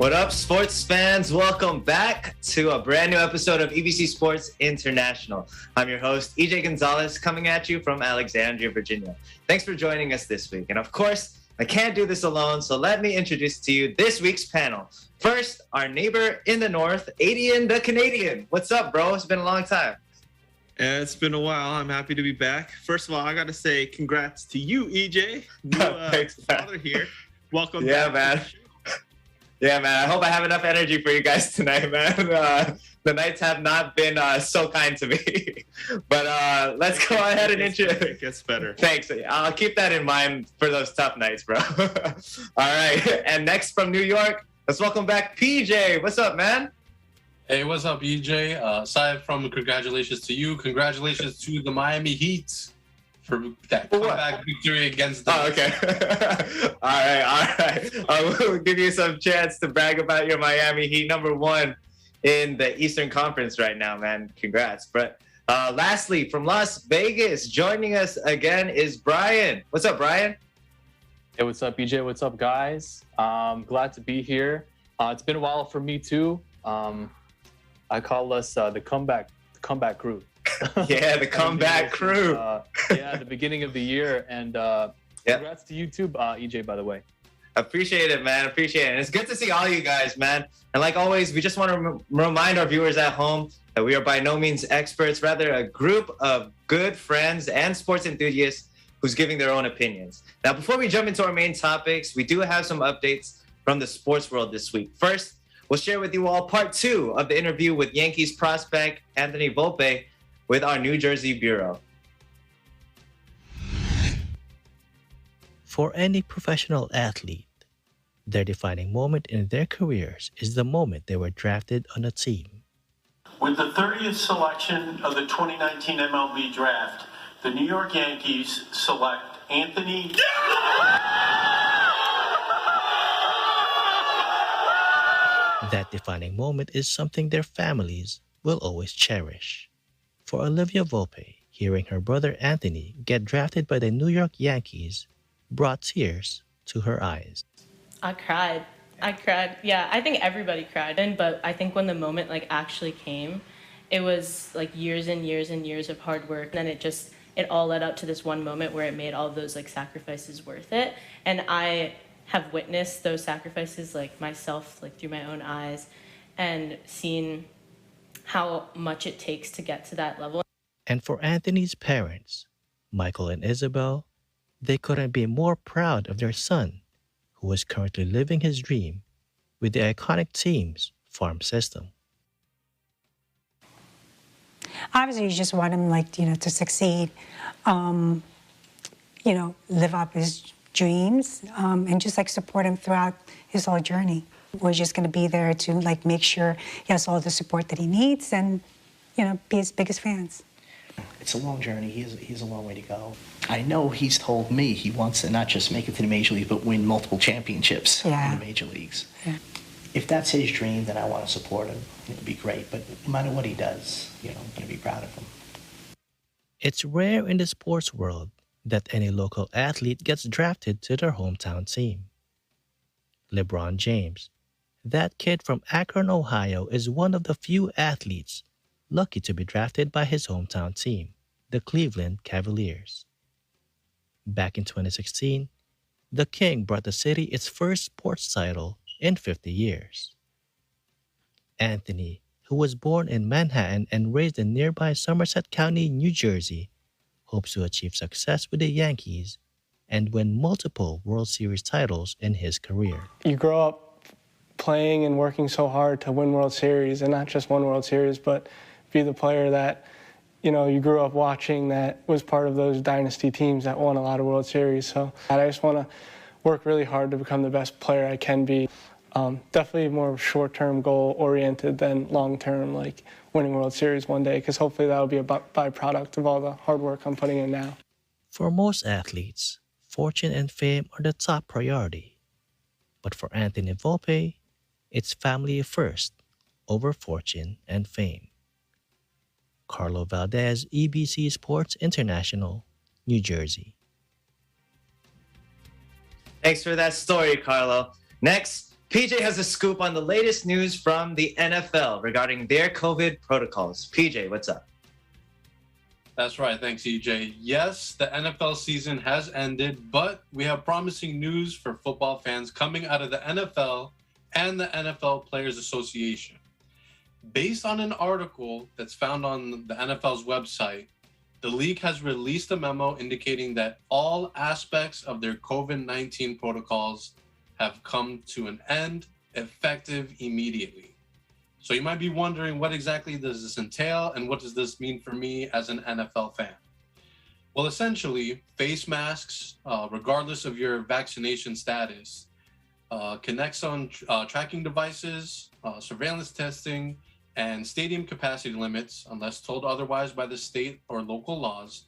What up, sports fans? Welcome back to a brand new episode of EBC Sports International. I'm your host, EJ Gonzalez, coming at you from Alexandria, Virginia. Thanks for joining us this week. And of course, I can't do this alone, so let me introduce to you this week's panel. First, our neighbor in the north, Adian the Canadian. What's up, bro? It's been a long time. Yeah, it's been a while. I'm happy to be back. First of all, I got to say congrats to you, EJ. Thanks, father here. Welcome back. Man. Yeah, man. I hope I have enough energy for you guys tonight, man. The nights have not been so kind to me. But let's go ahead and introduce. It gets better. Thanks. I'll keep that in mind for those tough nights, bro. All right. And next from New York, let's welcome back PJ. What's up, man? Hey, what's up, EJ? Aside from congratulations to you, congratulations to the Miami Heat for that comeback victory against the okay. All right. We'll give you some chance to brag about your Miami Heat, number one in the Eastern Conference right now, man. Congrats. But lastly, from Las Vegas, joining us again is Brian. What's up, Brian? Hey, what's up, EJ? What's up, guys? Glad to be here. It's been a while for me, too. I call us the comeback crew. Yeah, the comeback crew. The beginning of the year. And congrats to you too, EJ, by the way. Appreciate it, man. Appreciate it. And it's good to see all you guys, man. And like always, we just want to remind our viewers at home that we are by no means experts, rather a group of good friends and sports enthusiasts who's giving their own opinions. Now, before we jump into our main topics, we do have some updates from the sports world this week. First, we'll share with you all part 2 of the interview with Yankees prospect Anthony Volpe with our New Jersey bureau. For any professional athlete, their defining moment in their careers is the moment they were drafted on a team. With the 30th selection of the 2019 MLB draft, the New York Yankees select Anthony. That defining moment is something their families will always cherish. For Olivia Volpe, hearing her brother Anthony get drafted by the New York Yankees brought tears to her eyes. I cried. Yeah, I think everybody cried. But I think when the moment actually came, it was years and years and years of hard work. And then it all led up to this one moment where it made all of those sacrifices worth it. And I have witnessed those sacrifices myself through my own eyes and seen how much it takes to get to that level. And for Anthony's parents, Michael and Isabel, they couldn't be more proud of their son, who is currently living his dream with the iconic team's farm system. Obviously, you just want him, to succeed, live up his dreams, and just support him throughout his whole journey. We're just going to be there to make sure he has all the support that he needs and, be his biggest fans. It's a long journey. He has a long way to go. I know he's told me he wants to not just make it to the major leagues, but win multiple championships in the major leagues. Yeah. If that's his dream, then I want to support him. It would be great. But no matter what he does, I'm going to be proud of him. It's rare in the sports world that any local athlete gets drafted to their hometown team. Lebron James, that kid from Akron, Ohio, is one of the few athletes lucky to be drafted by his hometown team, the Cleveland Cavaliers. Back in 2016, the King brought the city its first sports title in 50 years. Anthony, who was born in Manhattan and raised in nearby Somerset County, New Jersey, hopes to achieve success with the Yankees and win multiple World Series titles in his career. You grow up playing and working so hard to win World Series, and not just one World Series, but be the player that you grew up watching, that was part of those dynasty teams that won a lot of World Series. So I just want to work really hard to become the best player I can be. Definitely more short-term goal-oriented than long-term, winning World Series one day, because hopefully that will be a byproduct of all the hard work I'm putting in now. For most athletes, fortune and fame are the top priority. But for Anthony Volpe, it's family first over fortune and fame. Carlo Valdez, EBC Sports International, New Jersey. Thanks for that story, Carlo. Next, PJ has a scoop on the latest news from the NFL regarding their COVID protocols. PJ, what's up? That's right. Thanks, EJ. Yes, the NFL season has ended, but we have promising news for football fans coming out of the NFL and the NFL Players Association. Based on an article that's found on the NFL's website, the league has released a memo indicating that all aspects of their COVID-19 protocols have come to an end, effective immediately. So you might be wondering, what exactly does this entail and what does this mean for me as an NFL fan? Well, essentially, face masks, regardless of your vaccination status, connects on tracking devices, surveillance testing, and stadium capacity limits, unless told otherwise by the state or local laws,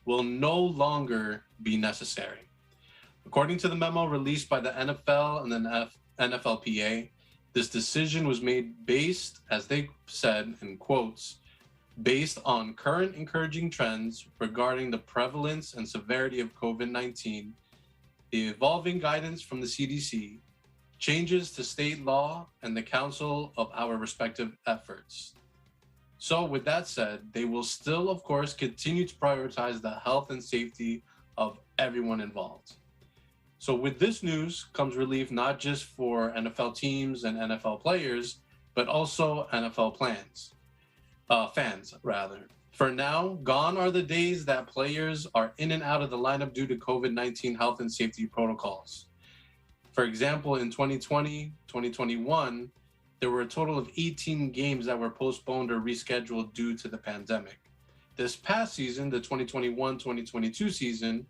will no longer be necessary. According to the memo released by the NFL and the NFLPA, this decision was made based, as they said in quotes, based on current encouraging trends regarding the prevalence and severity of COVID-19, the evolving guidance from the CDC, changes to state law, and the counsel of our respective efforts. So with that said, they will still, of course, continue to prioritize the health and safety of everyone involved. So with this news comes relief not just for NFL teams and NFL players, but also NFL fans. For now, gone are the days that players are in and out of the lineup due to COVID-19 health and safety protocols. For example, in 2020, 2021, there were a total of 18 games that were postponed or rescheduled due to the pandemic. This past season, the 2021-2022 season,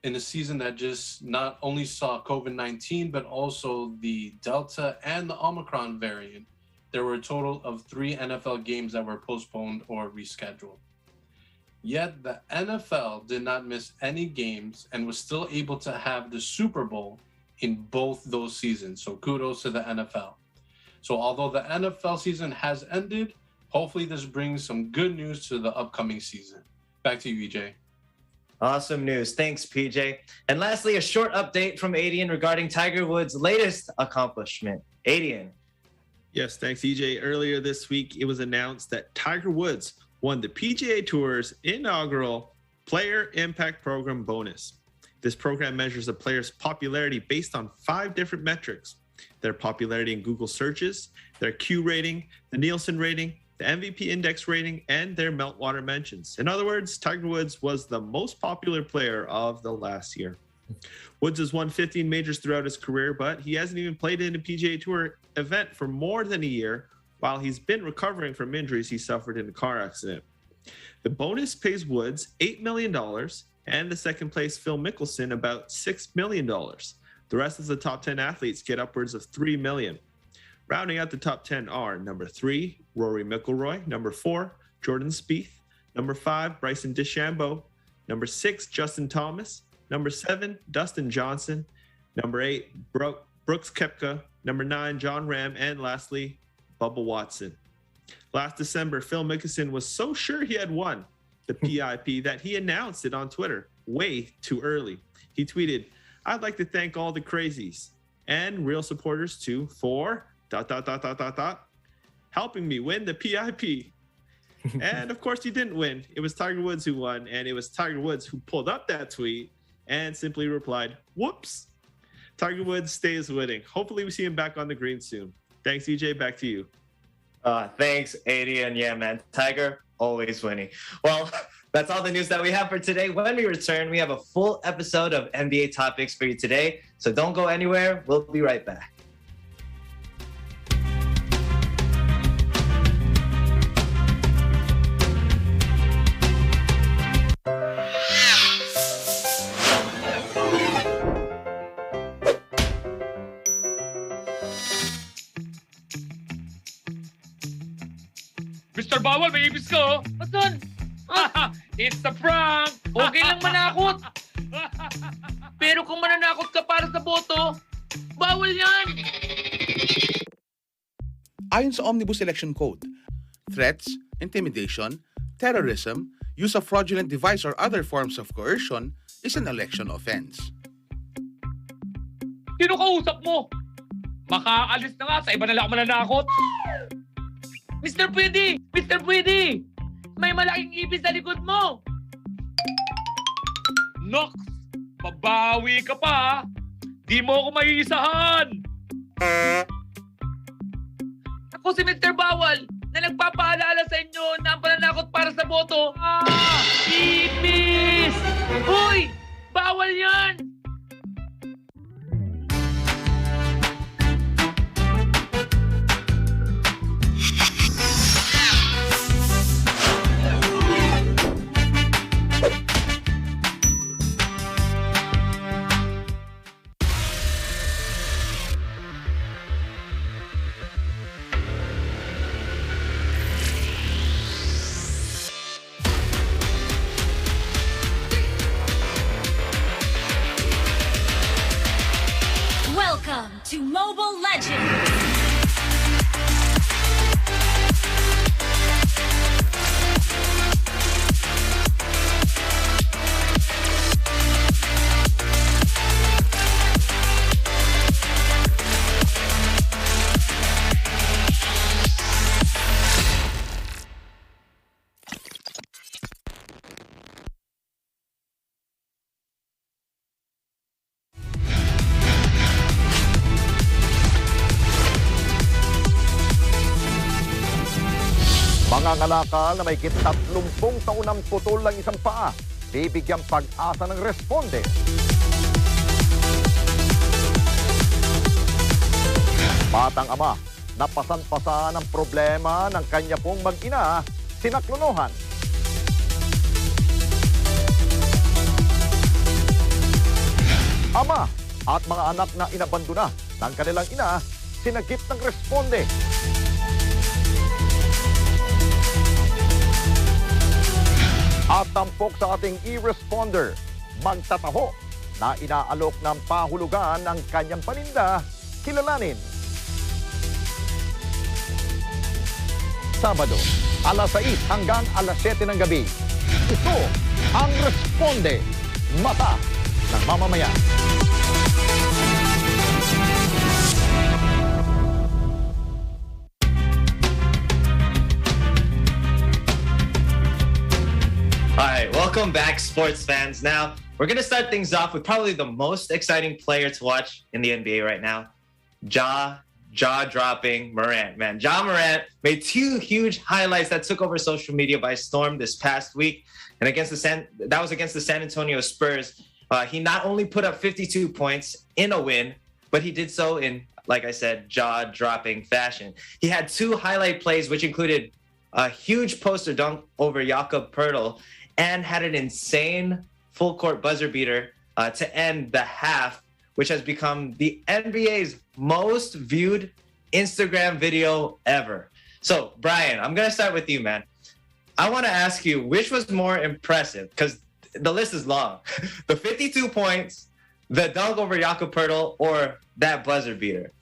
in a season that just not only saw COVID-19, but also the Delta and the Omicron variant, there were a total of 3 NFL games that were postponed or rescheduled. Yet the NFL did not miss any games and was still able to have the Super Bowl in both those seasons. So kudos to the NFL. So although the NFL season has ended, hopefully this brings some good news to the upcoming season. Back to you, EJ. Awesome news. Thanks, PJ. And lastly, a short update from Adian regarding Tiger Woods' latest accomplishment. Adian. Yes, thanks, EJ. Earlier this week, it was announced that Tiger Woods won the PGA Tour's inaugural Player Impact Program bonus. This program measures a player's popularity based on 5 different metrics: their popularity in Google searches, their Q rating, the Nielsen rating, the MVP index rating, and their meltwater mentions. In other words, Tiger Woods was the most popular player of the last year. Woods has won 15 majors throughout his career, but he hasn't even played in a PGA Tour event for more than a year while he's been recovering from injuries he suffered in a car accident. The bonus pays Woods $8 million and the second place Phil Mickelson about $6 million. The rest of the top 10 athletes get upwards of $3 million. Rounding out the top 10 are number 3, Rory McIlroy, number 4, Jordan Spieth, number 5, Bryson DeChambeau, number 6, Justin Thomas, number 7, Dustin Johnson, number 8, Brooks Koepka, number 9, John Ram, and lastly, Bubba Watson. Last December, Phil Mickelson was so sure he had won the PIP that he announced it on Twitter way too early. He tweeted, "I'd like to thank all the crazies and real supporters too for ... helping me win the PIP." And of course he didn't win. It was Tiger Woods who won, and it was Tiger Woods who pulled up that tweet and simply replied, "Whoops." Tiger Woods stays winning. Hopefully we see him back on the green soon. Thanks, EJ. Back to you. Thanks, Adian. Yeah, man. Tiger, always winning. Well, that's all the news that we have for today. When we return, we have a full episode of NBA topics for you today. So don't go anywhere. We'll be right back. Mr. Bawal, may ibis ka, oh. Ba't doon? It's a prank! Okay lang manakot. Pero kung mananakot ka para sa boto, bawal yan! Ayon sa Omnibus Election Code, threats, intimidation, terrorism, use of fraudulent device or other forms of coercion is an election offense. Sino kausap mo? Makaalis na nga. Sa iba na lang ako mananakot. Mr. Pwede! Mr. Pwede! May malaking ipis sa likod mo! Nox! Babawi ka pa, ha? Di mo ako maiisahan! Ako si Mr. Bawal na nagpapaalala sa inyo na ang pananakot para sa boto. Ipis! Hoy! Bawal yan! Welcome to Mobile Legends! Mga ngalakal na may 30 taon ng putol ng isang paa, bibigyang pag-asa ng responde. Batang ama, napasan-pasan ang problema ng kanya pong mag-ina, sinaklunuhan. Ama at mga anak na inabandona ng kanilang ina, sinagip ng responde. At tampok sa ating e-responder, magtataho na inaalok ng pahulugan ng kanyang paninda, kilalanin. Sabado, alas 6 hanggang alas 7 ng gabi. Ito ang Responde, mata ng mamamayan. All right, welcome back, sports fans. Now, we're going to start things off with probably the most exciting player to watch in the NBA right now, jaw-dropping Marant. Man, Ja Morant made 2 huge highlights that took over social media by storm this past week. And that was against the San Antonio Spurs. He not only put up 52 points in a win, but he did so in, like I said, jaw-dropping fashion. He had 2 highlight plays, which included a huge poster dunk over Jakob Poeltl, and had an insane full-court buzzer beater to end the half, which has become the NBA's most viewed Instagram video ever. So, Brian, I'm going to start with you, man. I want to ask you, which was more impressive? Because the list is long. The 52 points, the dunk over Jakob Poeltl, or that buzzer beater?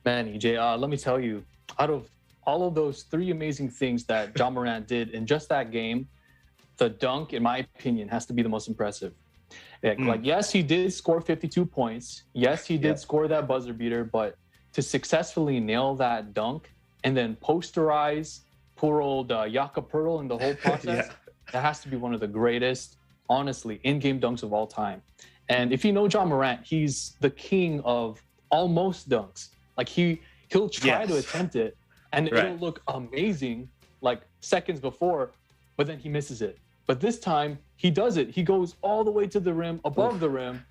Man, EJ, let me tell you, out of all of those 3 amazing things that Ja Morant did in just that game, the dunk, in my opinion, has to be the most impressive. Like, yes, he did score 52 points. Yes, he did score that buzzer beater, but to successfully nail that dunk and then posterize poor old Jakob Poeltl in the whole process, that has to be one of the greatest, honestly, in-game dunks of all time. And if you know Ja Morant, he's the king of almost dunks. Like, he'll try to attempt it, and it'll look amazing, like seconds before, but then he misses it. But this time, he does it. He goes all the way to the rim, above the rim,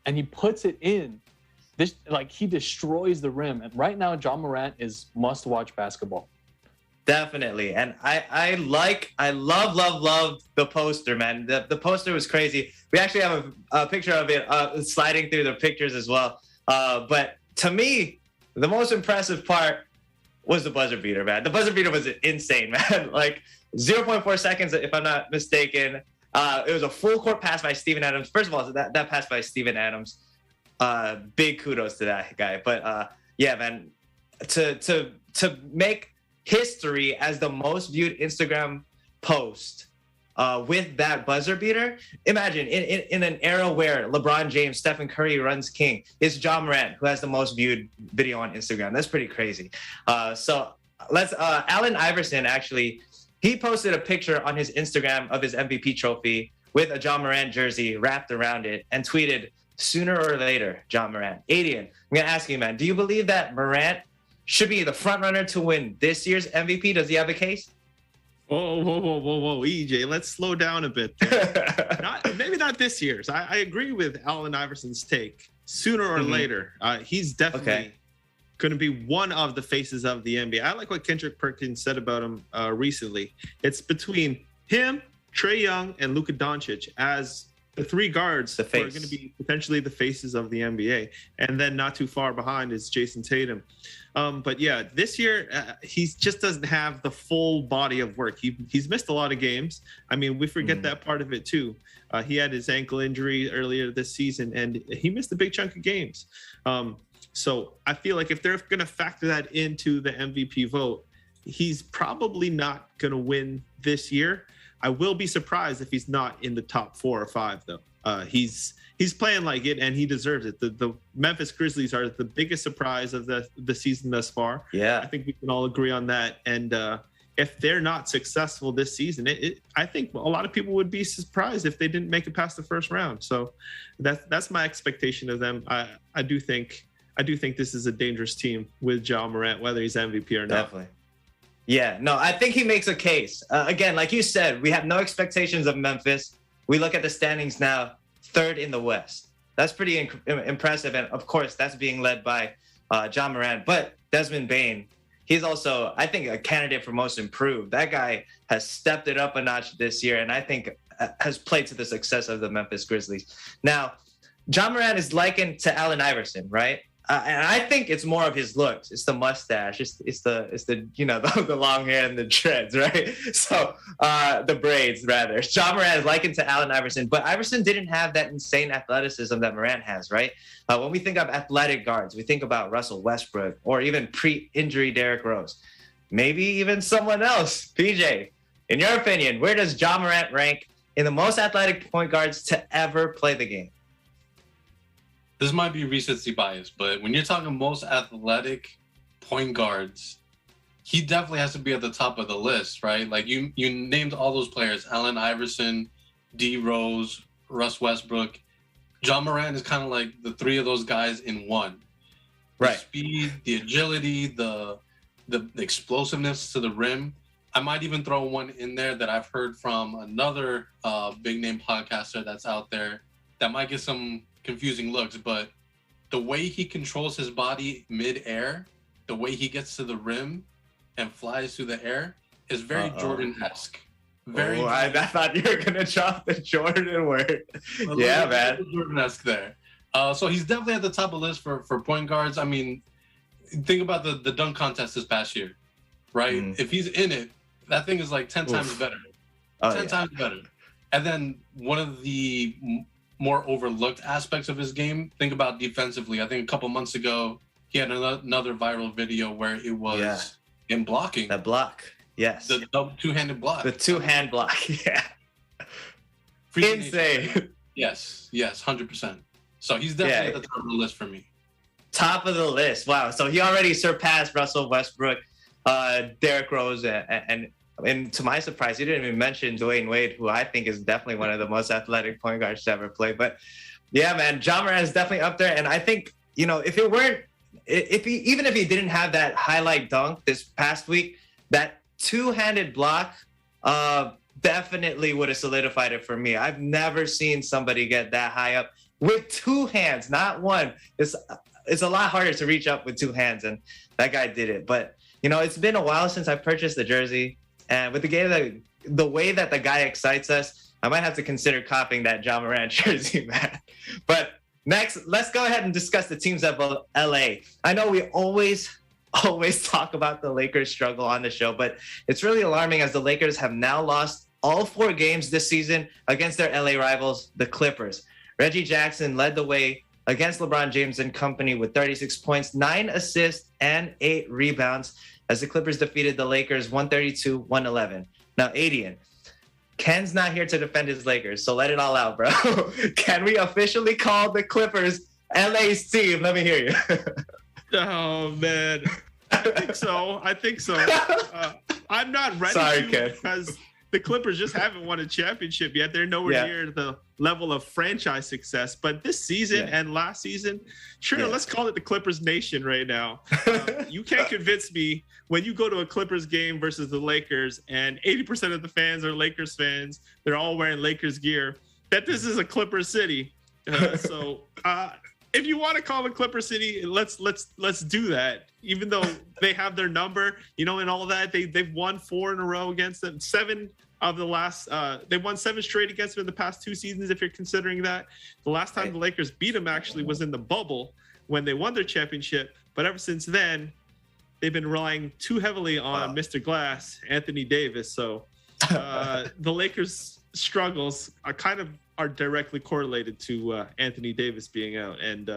and he puts it in. He destroys the rim. And right now, Ja Morant is must-watch basketball. Definitely. And I love the poster, man. The poster was crazy. We actually have a picture of it sliding through the pictures as well. But to me, the most impressive part was the buzzer beater, man. The buzzer beater was insane, man. Like 0.4 seconds, if I'm not mistaken. It was a full court pass by Steven Adams. First of all, that pass by Steven Adams, big kudos to that guy. But yeah, man, to make history as the most viewed Instagram post with that buzzer beater. Imagine in an era where LeBron James, Stephen Curry runs king, it's John Morant who has the most viewed video on Instagram. That's pretty crazy. So let's Allen Iverson actually, he posted a picture on his Instagram of his MVP trophy with a John Morant jersey wrapped around it and tweeted, "Sooner or later, John Morant." Adian, I'm gonna ask you, man, do you believe that Morant should be the front runner to win this year's MVP? Does he have a case? Whoa, EJ, let's slow down a bit. Maybe not this year's. I agree with Allen Iverson's take. Sooner or later, he's definitely going to be one of the faces of the NBA. I like what Kendrick Perkins said about him recently. It's between him, Trae Young, and Luka Doncic as the three guards who are going to be potentially the faces of the NBA. And then not too far behind is Jason Tatum. But yeah, this year, he just doesn't have the full body of work. He's missed a lot of games. I mean, we forget that part of it too. He had his ankle injury earlier this season, and he missed a big chunk of games. So I feel like if they're going to factor that into the MVP vote, he's probably not going to win this year. I will be surprised if he's not in the top 4 or 5, though. He's playing like it, and he deserves it. The Memphis Grizzlies are the biggest surprise of the season thus far. Yeah, I think we can all agree on that. And if they're not successful this season, I think a lot of people would be surprised if they didn't make it past the first round. So that's my expectation of them. I do think this is a dangerous team with John Morant, whether he's MVP or not. Definitely. Yeah, no, I think he makes a case. Again, like you said, we have no expectations of Memphis. We look at the standings now, 3rd in the West. That's pretty impressive. And of course, that's being led by John Morant. But Desmond Bane, he's also, I think, a candidate for most improved. That guy has stepped it up a notch this year, and I think has played to the success of the Memphis Grizzlies. Now, John Morant is likened to Allen Iverson, right? And I think it's more of his looks. It's the mustache. It's the the long hair and the dreads, right? So the braids rather. John Morant is likened to Allen Iverson, but Iverson didn't have that insane athleticism that Morant has, right? When we think of athletic guards, we think about Russell Westbrook or even pre-injury Derrick Rose, maybe even someone else. PJ, in your opinion, where does John Morant rank in the most athletic point guards to ever play the game? This might be recency bias, but when you're talking most athletic point guards, he definitely has to be at the top of the list, right? Like you named all those players: Allen Iverson, D Rose, Russ Westbrook. John Moran is kind of like the 3 of those guys in one. Right. The speed, the agility, the explosiveness to the rim. I might even throw one in there that I've heard from another big name podcaster that's out there that might get some confusing looks, but the way he controls his body mid-air, the way he gets to the rim and flies through the air is very Jordan-esque. I thought you were gonna drop the Jordan word. Yeah, man. Jordan-esque there. So he's definitely at the top of the list for point guards. I mean, think about the dunk contest this past year, right? If he's in it, that thing is like 10 times better. 10 times better. And then one of the more overlooked aspects of his game, think about defensively. I think a couple months ago, he had another viral video where it was in blocking. The block, yes. The two-handed block. The two-hand block, yeah. Insane. Yes, 100%. So he's definitely at the top of the list for me. Top of the list, wow. So he already surpassed Russell Westbrook, Derrick Rose, and to my surprise, he didn't even mention Dwayne Wade, who I think is definitely one of the most athletic point guards to ever play. But yeah, man, John Morant is definitely up there. And I think, even if he didn't have that highlight dunk this past week, that two-handed block definitely would have solidified it for me. I've never seen somebody get that high up with 2 hands, not one. It's a lot harder to reach up with 2 hands, and that guy did it. But, it's been a while since I purchased the jersey. And with the way that the guy excites us, I might have to consider copying that John Morant jersey, man. But next, let's go ahead and discuss the teams of LA. I know we always talk about the Lakers' struggle on the show, but it's really alarming as the Lakers have now lost all 4 games this season against their LA rivals, the Clippers. Reggie Jackson led the way against LeBron James and company with 36 points, 9 assists, and 8 rebounds, as the Clippers defeated the Lakers 132-111. Now, Adian, Ken's not here to defend his Lakers, so let it all out, bro. Can we officially call the Clippers LA's team? Let me hear you. Oh, man. I think so. I'm not ready Ken. because the Clippers just haven't won a championship yet. They're nowhere near the level of franchise success. But this season and last season, let's call it the Clippers Nation right now. You can't convince me when you go to a Clippers game versus the Lakers and 80% of the fans are Lakers fans, they're all wearing Lakers gear, that this is a Clipper city. If you want to call it Clipper City, let's do that. Even though they have their number, and all that, they've won 4 in a row against them. 7 of the last, they won 7 straight against them in the past 2 seasons. If you're considering that, the last time the Lakers beat them actually was in the bubble when they won their championship. But ever since then, they've been relying too heavily on Mr. Glass, Anthony Davis. So the Lakers' struggles are directly correlated to Anthony Davis being out, and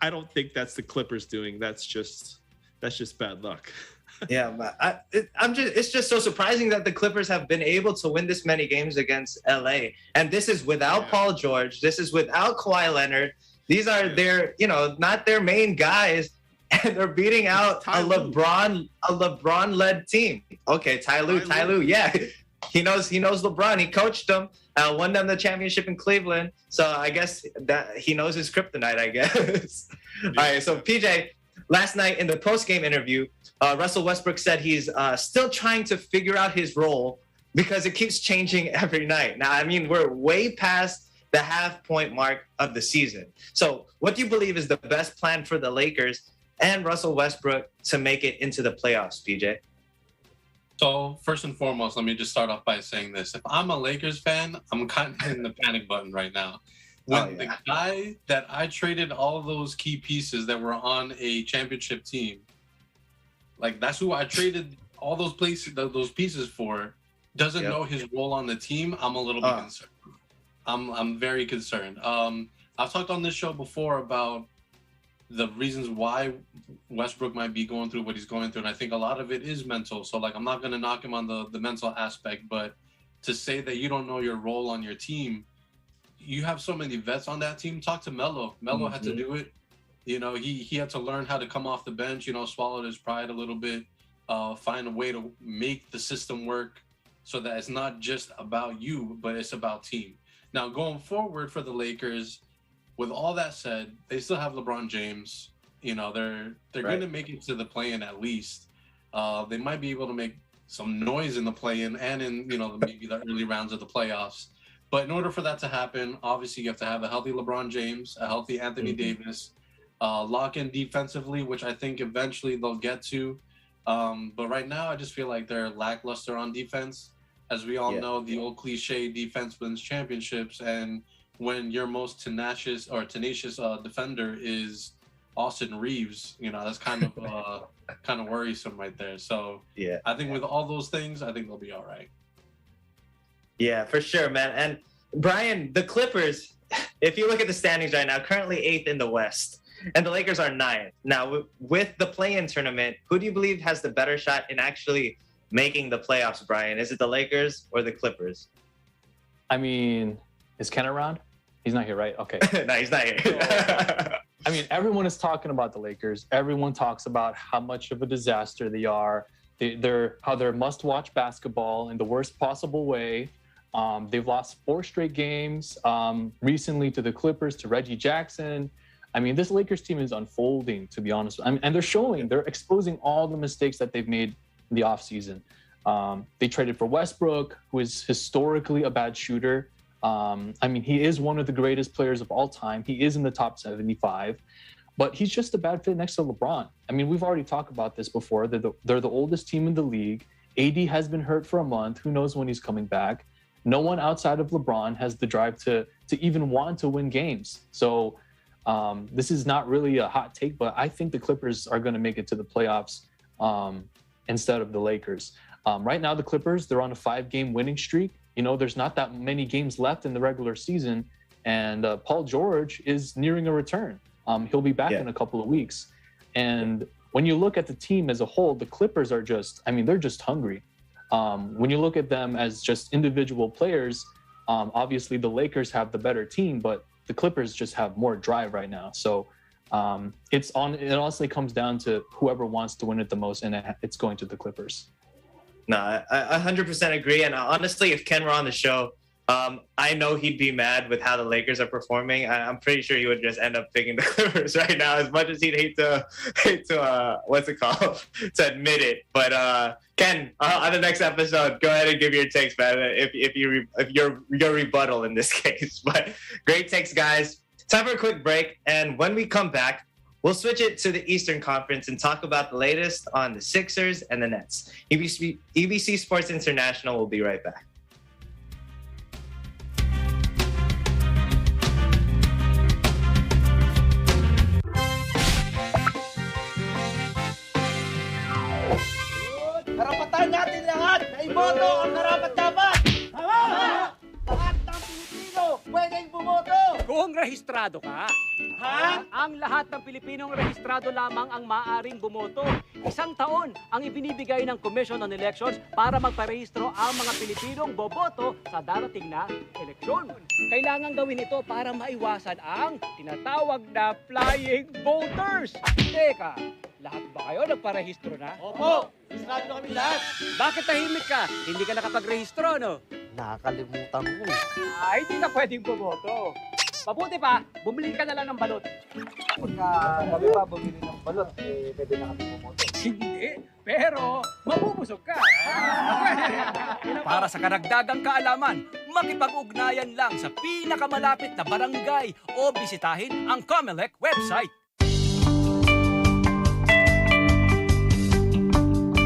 I don't think that's the Clippers doing. That's just bad luck. It's just so surprising that the Clippers have been able to win this many games against LA, and this is without Paul George. This is without Kawhi Leonard. These are their, not their main guys, and they're beating out a LeBron-led team. Okay, Ty Lue, yeah. He knows LeBron. He coached them, won them the championship in Cleveland. So I guess that he knows his kryptonite, I guess. All right, so PJ, last night in the post-game interview, Russell Westbrook said he's still trying to figure out his role because it keeps changing every night. Now, we're way past the half-point mark of the season. So what do you believe is the best plan for the Lakers and Russell Westbrook to make it into the playoffs, PJ? So first and foremost, let me just start off by saying this. If I'm a Lakers fan, I'm kind of hitting the panic button right now. When the guy that I traded all those key pieces that were on a championship team, like that's who I traded all those pieces for, doesn't know his role on the team, I'm a little bit concerned. I'm very concerned. I've talked on this show before about the reasons why Westbrook might be going through what he's going through, and I think a lot of it is mental. So I'm not going to knock him on the mental aspect, but to say that you don't know your role on your team, you have so many vets on that team. Talk to Melo. Melo had to do it. He had to learn how to come off the bench, swallow his pride a little bit, find a way to make the system work so that it's not just about you, but it's about team. Now, going forward for the Lakers, with all that said, they still have LeBron James. They're going to make it to the play-in at least. They might be able to make some noise in the play-in and in maybe the early rounds of the playoffs. But in order for that to happen, obviously you have to have a healthy LeBron James, a healthy Anthony Davis, lock in defensively, which I think eventually they'll get to. But right now, I just feel like they're lackluster on defense. As we all know, the old cliche, defense wins championships, and when your most tenacious defender is Austin Reeves, that's kind of worrisome right there. So I think with all those things, I think they'll be all right. Yeah, for sure, man. And Brian, the Clippers, if you look at the standings right now, currently 8th in the West, and the Lakers are 9th. Now, with the play-in tournament, who do you believe has the better shot in actually making the playoffs, Brian? Is it the Lakers or the Clippers? Is Ken around? He's not here, right? Okay. No, he's not here. So, everyone is talking about the Lakers. Everyone talks about how much of a disaster they are. They're must-watch basketball in the worst possible way. They've lost 4 straight games recently to the Clippers, to Reggie Jackson. This Lakers team is unfolding, to be honest. And they're exposing all the mistakes that they've made in the offseason. They traded for Westbrook, who is historically a bad shooter. He is one of the greatest players of all time. He is in the top 75, but he's just a bad fit next to LeBron. We've already talked about this before. They're the oldest team in the league. AD has been hurt for a month. Who knows when he's coming back? No one outside of LeBron has the drive to even want to win games. So this is not really a hot take, but I think the Clippers are going to make it to the playoffs instead of the Lakers. Right now, the Clippers, they're on a 5-game winning streak. There's not that many games left in the regular season, and Paul George is nearing a return. He'll be back in a couple of weeks. And when you look at the team as a whole, the Clippers are they're just hungry. When you look at them as just individual players, obviously the Lakers have the better team, but the Clippers just have more drive right now. So it honestly comes down to whoever wants to win it the most, and it's going to the Clippers. No, I 100% agree. And honestly, if Ken were on the show, I know he'd be mad with how the Lakers are performing. I'm pretty sure he would just end up picking the Clippers right now, as much as he'd hate to what's it called, to admit it. But Ken, on the next episode, go ahead and give your takes, man. If your rebuttal in this case. But great takes, guys. Time for a quick break, and when we come back, we'll switch it to the Eastern Conference and talk about the latest on the Sixers and the Nets. EBC Sports International will be right back. Karapatan natin lahat na iboto ang karapat-dapat! Tama! Lahat ng Pilipino pwedeng bumoto! Kung rehistrado ka. Ha? Ang lahat ng Pilipinong rehistrado lamang ang maaaring bumoto. 1 taon ang ibinibigay ng Commission on Elections para magparehistro ang mga Pilipinong boboto sa darating na eleksyon. Kailangan gawin ito para maiwasan ang tinatawag na flying voters. Teka, lahat ba kayo nagparehistro na? Opo! Rehistrado na kami lahat! Bakit tahimik ka? Hindi ka nakapagrehistro, no? Nakakalimutan ko. Hindi ka pwedeng bumoto. Mabuti pa, bumili ka na lang ng balot. Pagka kami pa bumili ng balot, pwede na kami bumoto. Hindi, pero mabubusog ka. Para sa karagdagang kaalaman, makipag-ugnayan lang sa pinakamalapit na barangay o bisitahin ang COMELEC website.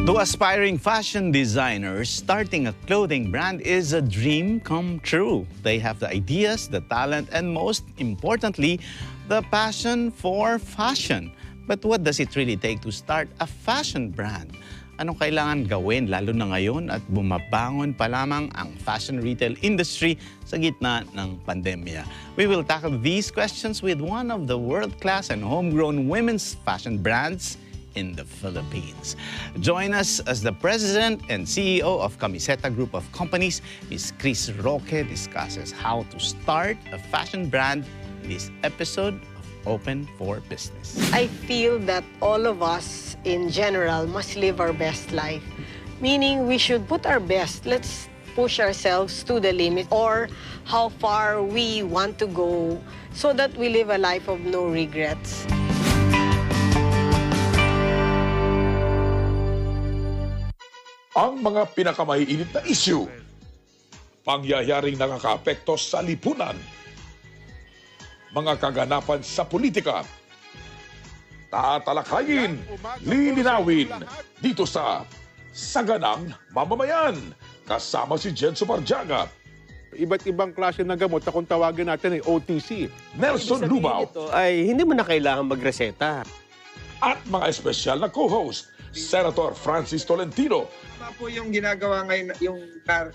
To aspiring fashion designers, starting a clothing brand is a dream come true. They have the ideas, the talent, and most importantly, the passion for fashion. But what does it really take to start a fashion brand? Anong kailangan gawin lalo na ngayon at bumabangon pa lamang ang fashion retail industry sa gitna ng pandemya? We will tackle these questions with one of the world-class and homegrown women's fashion brands in the Philippines. Join us as the President and CEO of Camiseta Group of Companies, Ms. Chris Roque, discusses how to start a fashion brand in this episode of Open for Business. I feel that all of us in general must live our best life, meaning we should put our best. Let's push ourselves to the limit or how far we want to go so that we live a life of no regrets. Ang mga pinakamaiinit na issue, pangyayaring nakakaapekto sa lipunan, mga kaganapan sa politika, tatalakayin, lilinawin dito sa Saganang Mamamayan, kasama si Jenso Barjaga, iba't ibang klase ng gamot na kung tawagin natin ay OTC. Nelson Lubao, ay hindi mo na kailangan magreseta. At mga espesyal na co-host, Senator Francis Tolentino. Ano po yung ginagawa ngayon, yung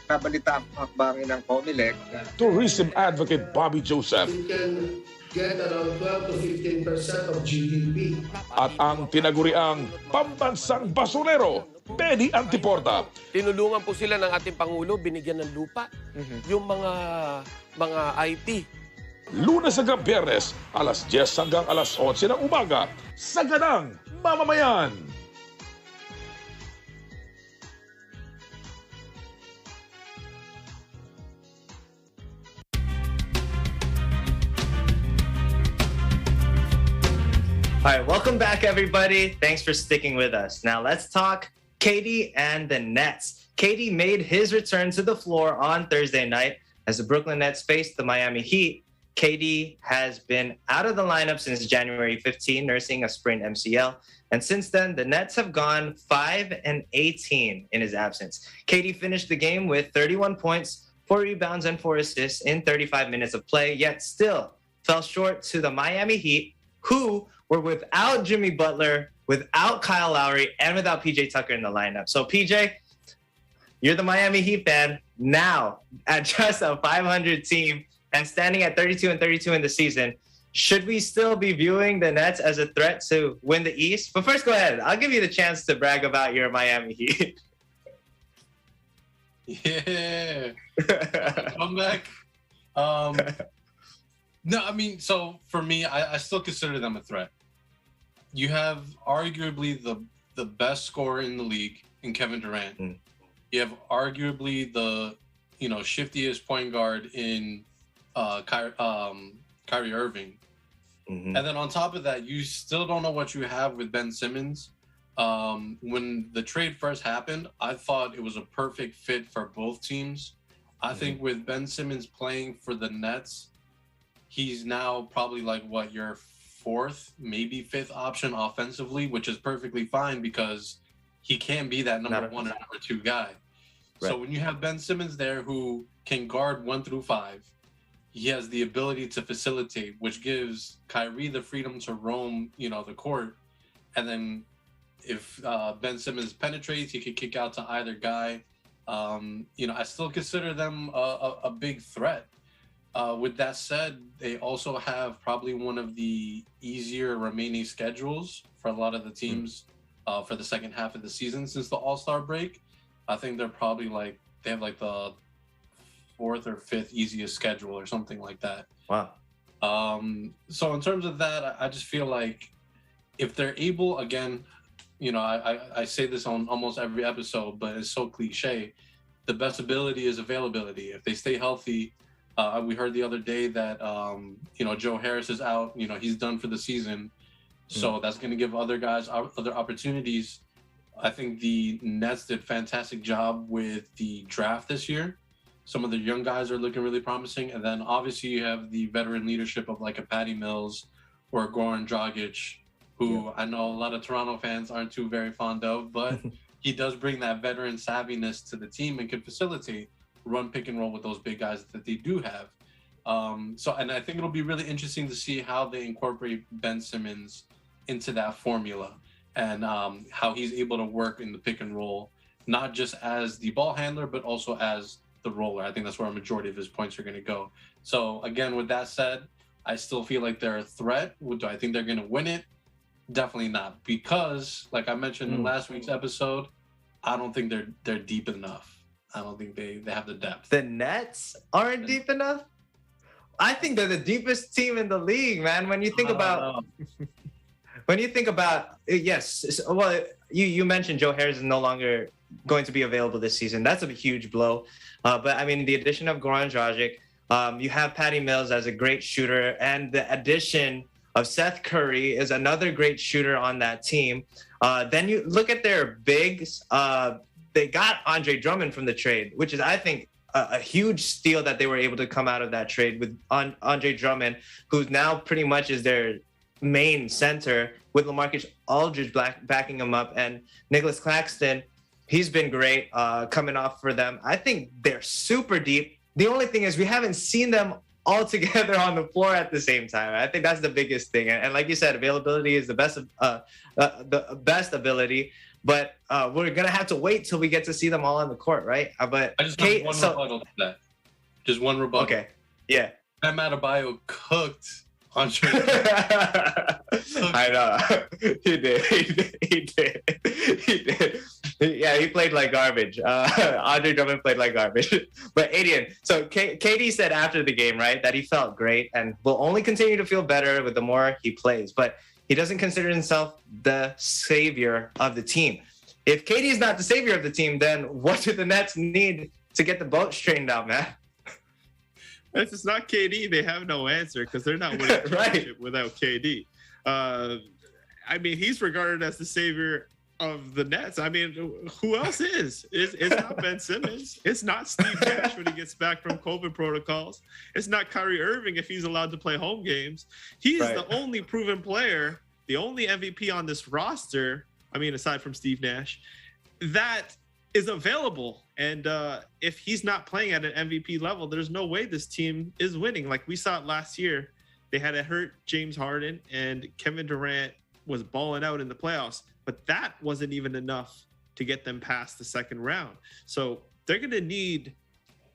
kabalita hakbangin ng COMELEC? Tourism Advocate Bobby Joseph. We can get around 12 to 15% of GDP. At ang tinaguriang pambansang basurero, Benny Antiporta. Tinulungan po sila ng ating Pangulo, binigyan ng lupa, yung mga IT. Lunes hanggang Biyernes, alas 10 hanggang alas 11 ng umaga, Saganang Mamamayan. All right, welcome back, everybody. Thanks for sticking with us. Now let's talk KD and the Nets. KD made his return to the floor on Thursday night as the Brooklyn Nets faced the Miami Heat. KD has been out of the lineup since January 15, nursing a sprained MCL. And since then, the Nets have gone 5-18 in his absence. KD finished the game with 31 points, 4 rebounds, and 4 assists in 35 minutes of play, yet still fell short to the Miami Heat, who were without Jimmy Butler, without Kyle Lowry, and without PJ Tucker in the lineup. So PJ, you're the Miami Heat fan now at just a 500 team and standing at 32-32 in the season. Should we still be viewing the Nets as a threat to win the East? But first, go ahead. I'll give you the chance to brag about your Miami Heat. Yeah. Comeback. No, I mean, so for me, I still consider them a threat. You have arguably the best scorer in the league in Kevin Durant. You have arguably the shiftiest point guard in Kyrie Irving. And then on top of that, you still don't know what you have with Ben Simmons. When the trade first happened, I thought it was a perfect fit for both teams. I think with Ben Simmons playing for the Nets, he's now probably like your fourth, maybe fifth option offensively, which is perfectly fine because he can be that number one and number two guy. Right. So when you have Ben Simmons there who can guard 1 through 5, he has the ability to facilitate, which gives Kyrie the freedom to roam, the court. And then if Ben Simmons penetrates, he could kick out to either guy. I still consider them a big threat. With that said, they also have probably one of the easier remaining schedules for a lot of the teams for the second half of the season since the All-Star break. I think they're probably they have the 4th or 5th easiest schedule or something like that. Wow. So in terms of that, I just feel like if they're able, again, I say this on almost every episode, but it's so cliche. The best ability is availability. If they stay healthy, we heard the other day that, Joe Harris is out, he's done for the season. So that's going to give other guys other opportunities. I think the Nets did a fantastic job with the draft this year. Some of the young guys are looking really promising. And then obviously you have the veteran leadership of a Patty Mills or a Goran Dragic, who I know a lot of Toronto fans aren't too very fond of, but he does bring that veteran savviness to the team and can facilitate run pick and roll with those big guys that they do have. And I think it'll be really interesting to see how they incorporate Ben Simmons into that formula and how he's able to work in the pick and roll, not just as the ball handler, but also as the roller. I think that's where a majority of his points are going to go. So again, with that said, I still feel like they're a threat. Do I think they're going to win it? Definitely not, because like I mentioned in last week's episode, I don't think they're deep enough. I don't think they have the depth. The Nets aren't deep enough? I think they're the deepest team in the league, man. When you think about yes, well, you mentioned Joe Harris is no longer going to be available this season. That's a huge blow. But I mean, the addition of Goran Dragic, you have Patty Mills as a great shooter, and the addition of Seth Curry is another great shooter on that team. Then you look at their bigs. They got Andre Drummond from the trade, which is, I think, a huge steal that they were able to come out of that trade with Andre Drummond, who now pretty much is their main center, with LaMarcus Aldridge backing him up, and Nicholas Claxton. He's been great coming off for them. I think they're super deep. The only thing is we haven't seen them all together on the floor at the same time. I think that's the biggest thing. And like you said, availability is the best ability. But we're gonna have to wait till we get to see them all on the court, right? But I just have one rebuttal to that. Just one rebuttal. Okay. Yeah. Bam Adebayo cooked on I know. He did. Yeah, he played like garbage. Andre Drummond played like garbage. But Adian, so KD said after the game, right, that he felt great and will only continue to feel better with the more he plays. But he doesn't consider himself the savior of the team. If KD is not the savior of the team, then what do the Nets need to get the boat straightened out, man? If it's not KD, they have no answer because they're not winning a championship without KD. I mean, he's regarded as the savior of the Nets. I mean, who else is? It's not Ben Simmons. It's not Steve Nash when he gets back from COVID protocols. It's not Kyrie Irving if he's allowed to play home games. He's the only proven player, the only MVP on this roster, I mean, aside from Steve Nash, that is available. And if he's not playing at an MVP level, there's no way this team is winning. Like we saw it last year. They had to hurt James Harden, and Kevin Durant was balling out in the playoffs. But that wasn't even enough to get them past the second round. So they're going to need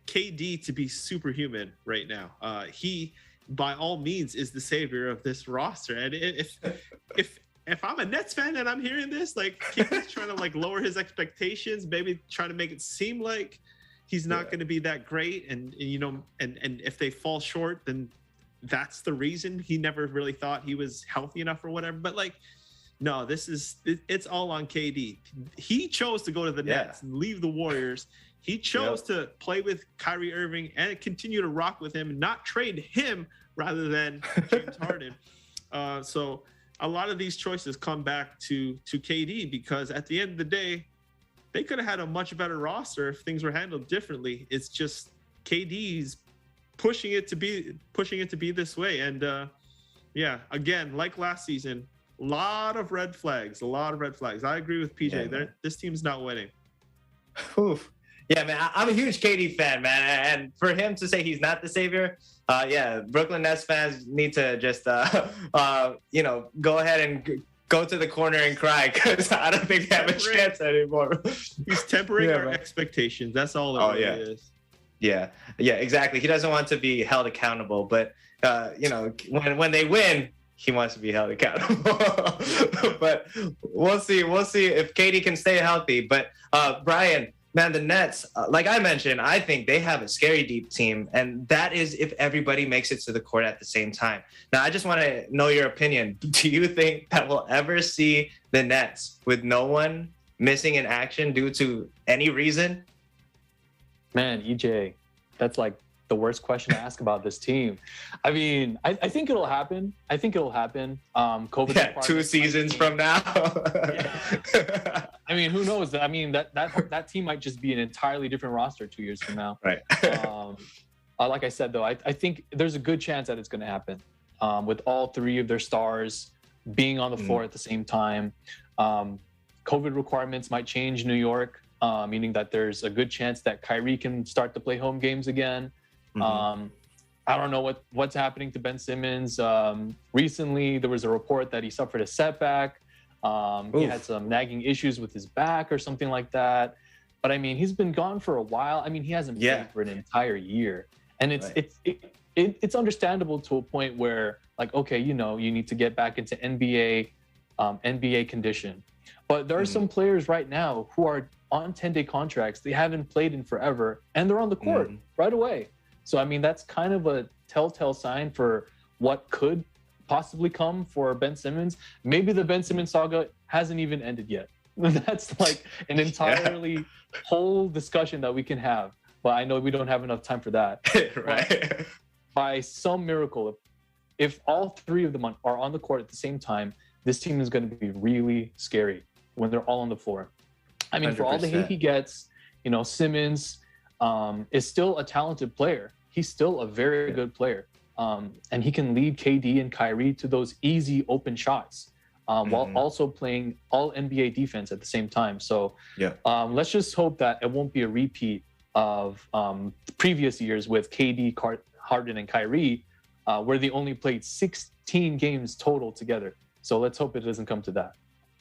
KD to be superhuman right now. He, by all means, is the savior of this roster. And if I'm a Nets fan and I'm hearing this, like KD's trying to like lower his expectations, maybe trying to make it seem like he's not going to be that great, and if they fall short, then that's the reason he never really thought he was healthy enough or whatever. But like, no, it's all on KD. He chose to go to the Nets and leave the Warriors. He chose to play with Kyrie Irving and continue to rock with him and not trade him rather than James Harden. So a lot of these choices come back to KD, because at the end of the day, they could have had a much better roster if things were handled differently. It's just KD's pushing it to be this way. And again, like last season, a lot of red flags. I agree with PJ. This team's not winning. Oof. Yeah, man, I'm a huge KD fan, man. And for him to say he's not the savior, Brooklyn Nets fans need to just, go ahead and go to the corner and cry, because I don't think they have a chance anymore. He's tempering our expectations. That's all it really is. Yeah, exactly. He doesn't want to be held accountable, but, when they win, he wants to be held accountable. But we'll see if KD can stay healthy. But Brian, man, the Nets, like I mentioned, I think they have a scary deep team, and that is if everybody makes it to the court at the same time. Now, I just want to know your opinion. Do you think that we'll ever see the Nets with no one missing in action due to any reason? Man, EJ, that's like the worst question to ask about this team. I mean, I think it'll happen. COVID 2 seasons from now. I mean, who knows? I mean, that team might just be an entirely different roster 2 years from now. Right. Like I said, though, I think there's a good chance that it's going to happen with all 3 of their stars being on the floor at the same time. COVID requirements might change New York, meaning that there's a good chance that Kyrie can start to play home games again. I don't know what's happening to Ben Simmons. Recently, there was a report that he suffered a setback. He had some nagging issues with his back or something like that. But I mean, he's been gone for a while. I mean, he hasn't played for an entire year, and it's understandable to a point where, like, okay, you need to get back into NBA condition. But there are some players right now who are on 10-day contracts. They haven't played in forever, and they're on the court right away. So, I mean, that's kind of a telltale sign for what could possibly come for Ben Simmons. Maybe the Ben Simmons saga hasn't even ended yet. That's like an entirely whole discussion that we can have. But I know we don't have enough time for that. Right. By some miracle, if all 3 of them are on the court at the same time, this team is going to be really scary when they're all on the floor. I mean, 100%. For all the hate he gets, Simmons is still a talented player. He's still a very good player. And he can lead KD and Kyrie to those easy open shots while also playing all NBA defense at the same time. So let's just hope that it won't be a repeat of previous years with KD, Harden, and Kyrie, where they only played 16 games total together. So let's hope it doesn't come to that.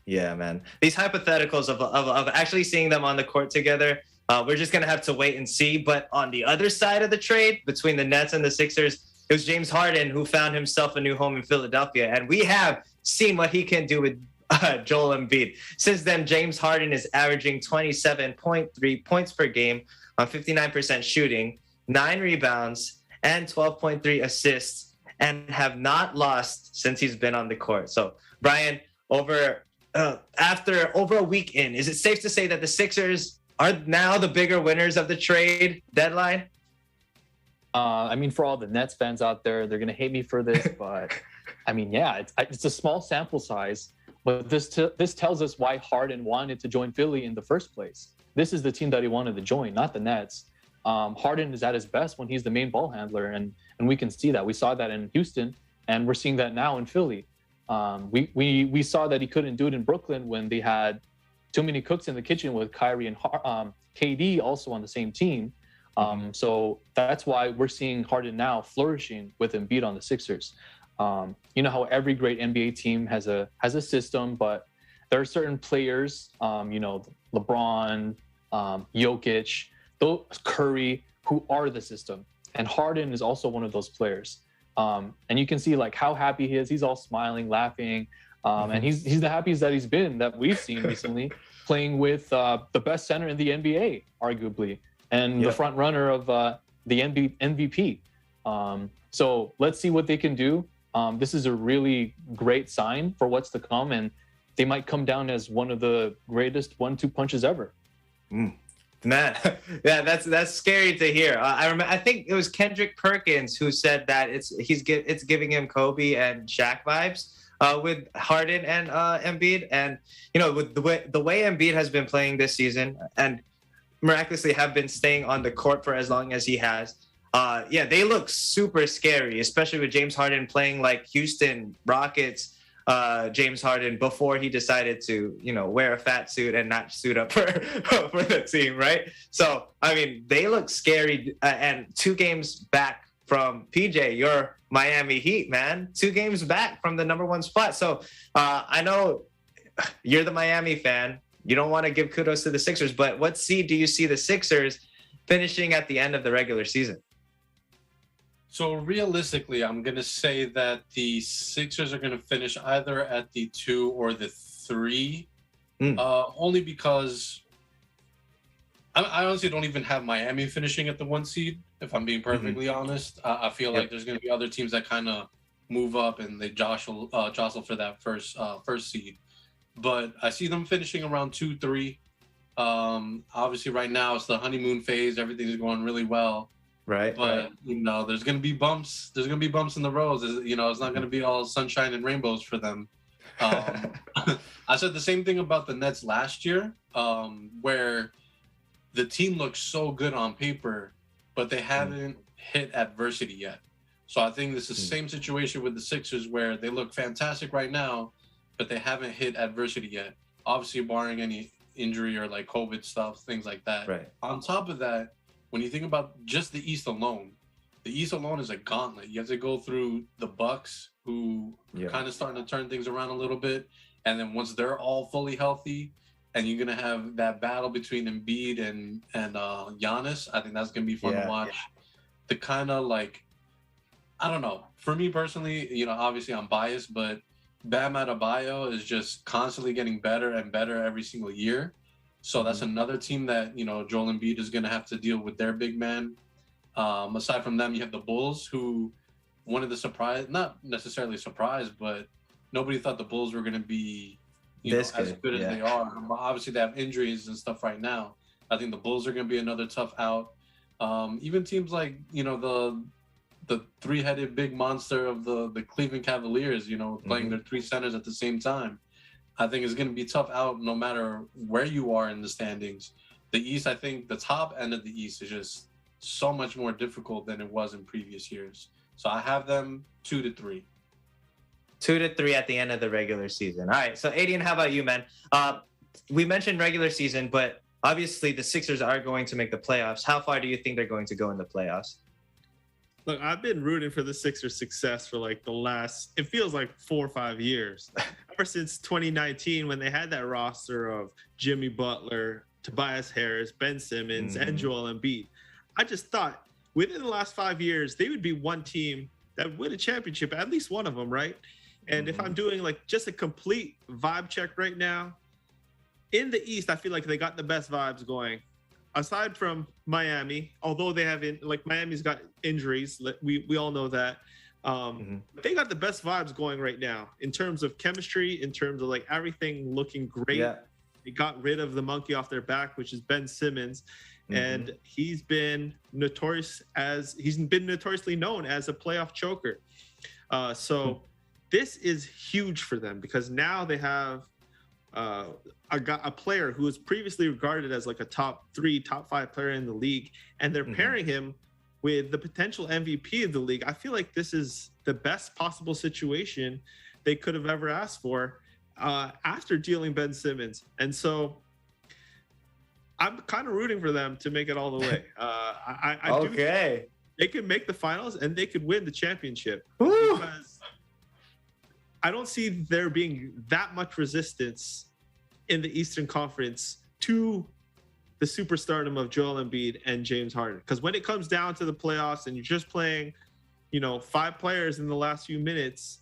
Yeah, man. These hypotheticals of actually seeing them on the court together, we're just going to have to wait and see. But on the other side of the trade, between the Nets and the Sixers, it was James Harden who found himself a new home in Philadelphia. And we have seen what he can do with Joel Embiid. Since then, James Harden is averaging 27.3 points per game on 59% shooting, 9 rebounds, and 12.3 assists, and have not lost since he's been on the court. So, Brian, after over a week in, is it safe to say that the Sixers are now the bigger winners of the trade deadline? I mean, for all the Nets fans out there, they're going to hate me for this, but I mean, yeah, it's a small sample size, but this tells us why Harden wanted to join Philly in the first place. This is the team that he wanted to join, not the Nets. Harden is at his best when he's the main ball handler, and we can see that. We saw that in Houston, and we're seeing that now in Philly. We saw that he couldn't do it in Brooklyn when they had too many cooks in the kitchen with Kyrie and KD also on the same team. So that's why we're seeing Harden now flourishing with Embiid on the Sixers. You know how every great NBA team has a system, but there are certain players, LeBron, Jokic, Curry, who are the system. And Harden is also one of those players. And you can see like how happy he is. He's all smiling, laughing. And he's the happiest that he's been that we've seen recently, playing with the best center in the NBA, arguably. and the front runner of the MVP. So let's see what they can do. This is a really great sign for what's to come, and they might come down as one of the greatest 1-2 punches ever. Man, yeah, that's scary to hear. I think it was Kendrick Perkins who said that it's giving him Kobe and Shaq vibes with Harden and Embiid, and with the way Embiid has been playing this season and miraculously have been staying on the court for as long as he has. They look super scary, especially with James Harden playing like Houston Rockets. James Harden before he decided to, wear a fat suit and not suit up for the team, right? So, I mean, they look scary. And 2 games back from PJ, your Miami Heat, man. 2 games back from the #1 spot. So, I know you're the Miami fan. You don't want to give kudos to the Sixers, but what seed do you see the Sixers finishing at the end of the regular season? So realistically, I'm going to say that the Sixers are going to finish either at the 2 or the 3, only because I honestly don't even have Miami finishing at the 1 seed, if I'm being perfectly honest. I feel like there's going to be other teams that kind of move up and they jostle for that first seed. But I see them finishing around 2-3. Obviously, right now it's the honeymoon phase. Everything's going really well. Right. But there's gonna be bumps. There's gonna be bumps in the roads. It's not gonna be all sunshine and rainbows for them. I said the same thing about the Nets last year, where the team looks so good on paper, but they haven't hit adversity yet. So I think this is the same situation with the Sixers, where they look fantastic right now, but they haven't hit adversity yet. Obviously, barring any injury or like COVID stuff, things like that. Right. On top of that, when you think about just the East alone is a gauntlet. You have to go through the Bucks, who are kind of starting to turn things around a little bit, and then once they're all fully healthy, and you're gonna have that battle between Embiid and Giannis. I think that's gonna be fun to watch. The kind of like, I don't know. For me personally, obviously I'm biased, but Bam Adebayo is just constantly getting better and better every single year. So that's another team that, Joel Embiid is going to have to deal with their big man. Aside from them, you have the Bulls, who one of the not necessarily surprised, but nobody thought the Bulls were going to be as good as they are. Obviously, they have injuries and stuff right now. I think the Bulls are going to be another tough out. Even teams like, the 3-headed big monster of the Cleveland Cavaliers, playing their 3 centers at the same time. I think it's going to be tough out no matter where you are in the standings. The East, I think the top end of the East is just so much more difficult than it was in previous years. So I have them 2-3. 2-3 at the end of the regular season. All right. So Adian, how about you, man? We mentioned regular season, but obviously the Sixers are going to make the playoffs. How far do you think they're going to go in the playoffs? Look, I've been rooting for the Sixers' success for like it feels like 4 or 5 years. Ever since 2019, when they had that roster of Jimmy Butler, Tobias Harris, Ben Simmons, and Joel Embiid. I just thought within the last 5 years, they would be one team that would win a championship, at least one of them, right? And if I'm doing like just a complete vibe check right now, in the East, I feel like they got the best vibes going. Aside from Miami, although they have Miami's got injuries, we all know that. They got the best vibes going right now in terms of chemistry, in terms of like everything looking great. Yeah. They got rid of the monkey off their back, which is Ben Simmons, and he's been notoriously known as a playoff choker. So this is huge for them because now they have a player who was previously regarded as like a top 3, top 5 player in the league, and they're pairing him with the potential MVP of the league. I feel like this is the best possible situation they could have ever asked for after dealing Ben Simmons. And so I'm kind of rooting for them to make it all the way. I do think they could make the finals and they could win the championship. Because I don't see there being that much resistance in the Eastern Conference to the superstardom of Joel Embiid and James Harden. Because when it comes down to the playoffs and you're just playing, 5 players in the last few minutes,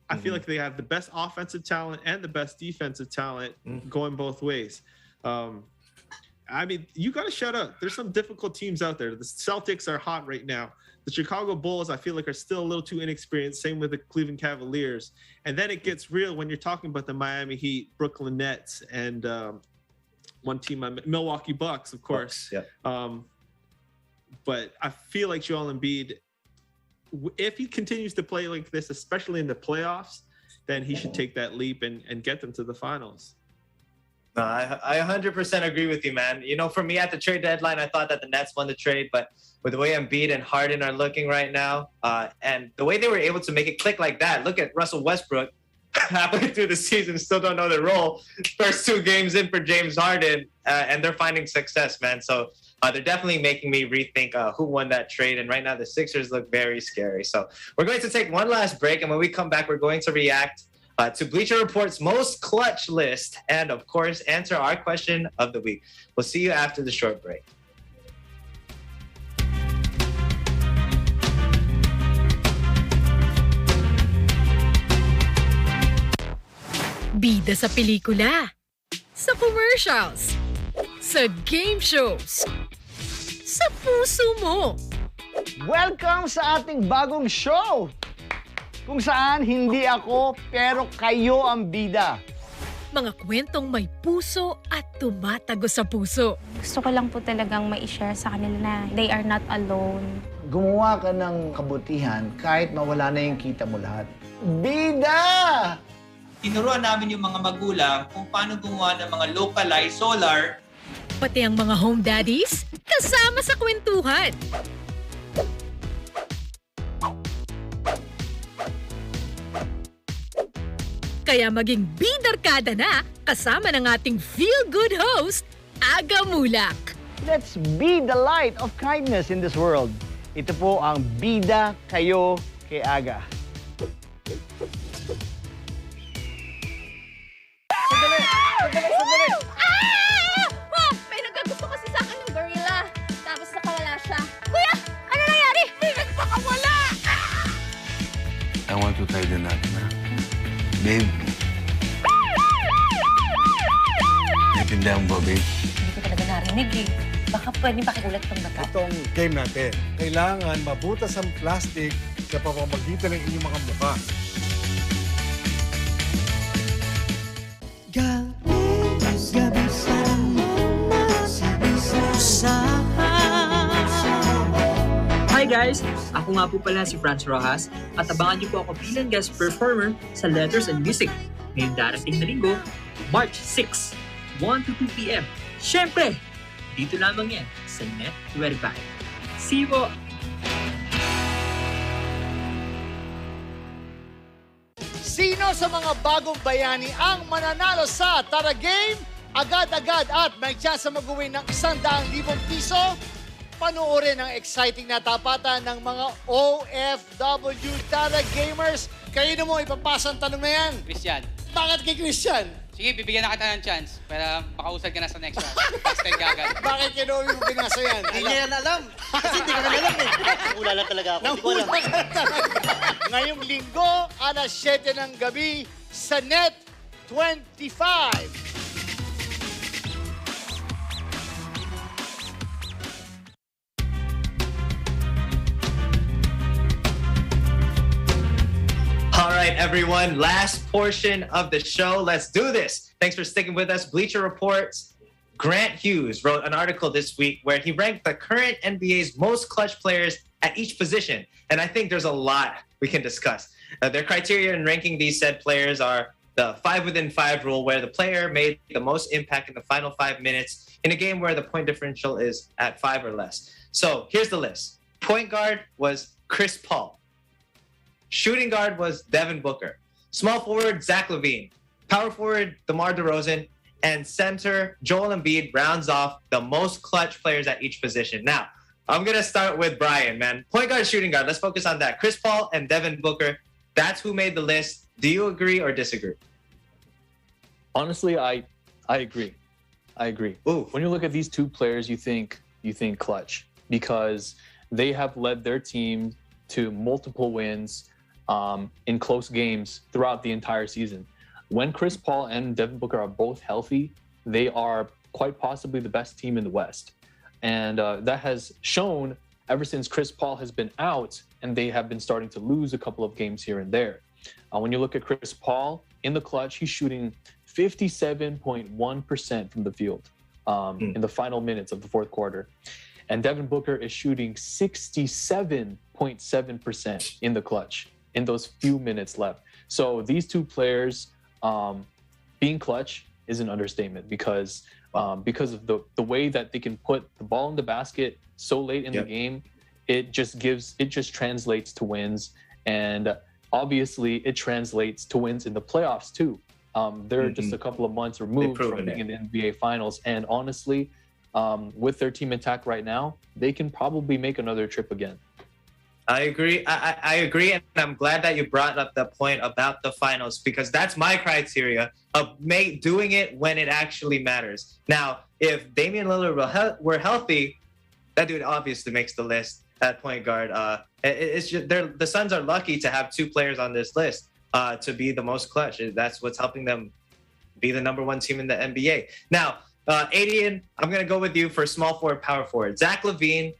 I feel like they have the best offensive talent and the best defensive talent going both ways. I mean, you got to shut up. There's some difficult teams out there. The Celtics are hot right now. The Chicago Bulls, I feel like, are still a little too inexperienced. Same with the Cleveland Cavaliers. And then it gets real when you're talking about the Miami Heat, Brooklyn Nets, and one team, Milwaukee Bucks, of course. But I feel like Joel Embiid, if he continues to play like this, especially in the playoffs, then he should take that leap and get them to the finals. No, I 100% agree with you, man. You know, for me at the trade deadline, I thought that the Nets won the trade, but with the way Embiid and Harden are looking right now, and the way they were able to make it click like that, look at Russell Westbrook halfway through the season, still don't know their role. First 2 games in for James Harden, and they're finding success, man. So they're definitely making me rethink who won that trade. And right now, the Sixers look very scary. So we're going to take one last break, and when we come back, we're going to react to Bleacher Report's most clutch list and, of course, answer our question of the week. We'll see you after the short break. Bida sa pelikula, sa commercials, sa game shows, sa puso mo. Welcome sa ating bagong show! Kung saan hindi ako, pero kayo ang bida. Mga kwentong may puso at tumatago sa puso. Gusto ko lang po talagang ma-share sa kanila na they are not alone. Gumawa ka ng kabutihan kahit mawala na yung kita mo lahat. Bida! Tinuruan namin yung mga magulang kung paano gumawa ng mga localized solar. Pati ang mga home daddies, kasama sa kwentuhan. Kaya maging bidarkada na kasama ng ating feel-good host, Aga Mulak. Let's be the light of kindness in this world. Ito po ang Bida Kayo kay Aga. Sandali! Oh, may nagkagusto kasi sa akin ng gorilla. Tapos nakawala siya. Kuya, ano nangyari? May nagpakawala! I want to tie the knot na. Babe. Naintindihan mo ba, babe? Hindi ko talaga narinig eh. Baka pwedeng pakiulat pang bata. Itong game natin, kailangan mabutas ang plastic sa pamamagitan ng inyong mga mukha. Gabi Hi guys! Ako nga po pala si Franz Rojas at abangan niyo po ako bilang guest performer sa Letters and Music ngayong darating na linggo, March 6, 1 to 2 p.m. Siyempre, dito lamang yan sa Net 25. See you po! Sino sa mga bagong bayani ang mananalo sa Tara Game? Agad-agad at may chance mag-uwi ng 100,000 piso? Panoorin ang exciting na tapatan ng mga OFW Tara Gamers. Kayo na mo ipapasa ang tanong na yan. Christian. Bakit kay Christian? Sige, bibigyan na kita ng chance para makausad ka na sa next round. Next time gagad. Bakit kinuwi mo pinasa yan? Hindi niya yan alam. Kasi hindi ka alam eh. Nangula lang talaga ako. Nangula ka talaga. Ngayong linggo, alas 7 ng gabi sa Net 25. All right, everyone, last portion of the show. Let's do this. Thanks for sticking with us. Bleacher Report's Grant Hughes wrote an article this week where he ranked the current NBA's most clutch players at each position. And I think there's a lot we can discuss. Their criteria in ranking these said players are the 5 within 5 rule, where the player made the most impact in the final 5 minutes in a game where the point differential is at 5 or less. So here's the list. Point guard was Chris Paul. Shooting guard was Devin Booker. Small forward, Zach LaVine. Power forward, DeMar DeRozan. And center, Joel Embiid rounds off the most clutch players at each position. Now, I'm going to start with Brian, man. Point guard, shooting guard. Let's focus on that. Chris Paul and Devin Booker. That's who made the list. Do you agree or disagree? Honestly, I agree. I agree. Ooh. When you look at these two players, you think clutch because they have led their team to multiple wins in close games throughout the entire season. When Chris Paul and Devin Booker are both healthy, they are quite possibly the best team in the West. And that has shown ever since Chris Paul has been out, and they have been starting to lose a couple of games here and there. When you look at Chris Paul in the clutch, he's shooting 57.1% from the field in the final minutes of the fourth quarter. And Devin Booker is shooting 67.7% in the clutch in those few minutes left. So these two players being clutch is an understatement because of the way that they can put the ball in the basket so late in the game. It just translates to wins, and obviously it translates to wins in the playoffs too. They're just a couple of months removed from being in the NBA Finals, and honestly, with their team intact right now, they can probably make another trip again. I agree. I agree, and I'm glad that you brought up the point about the finals, because that's my criteria of doing it when it actually matters. Now, if Damian Lillard were healthy, that dude obviously makes the list at point guard. It's just the Suns are lucky to have two players on this list to be the most clutch. That's what's helping them be the number one team in the NBA. Now, Adian, I'm going to go with you for small forward, power forward. Zach LaVine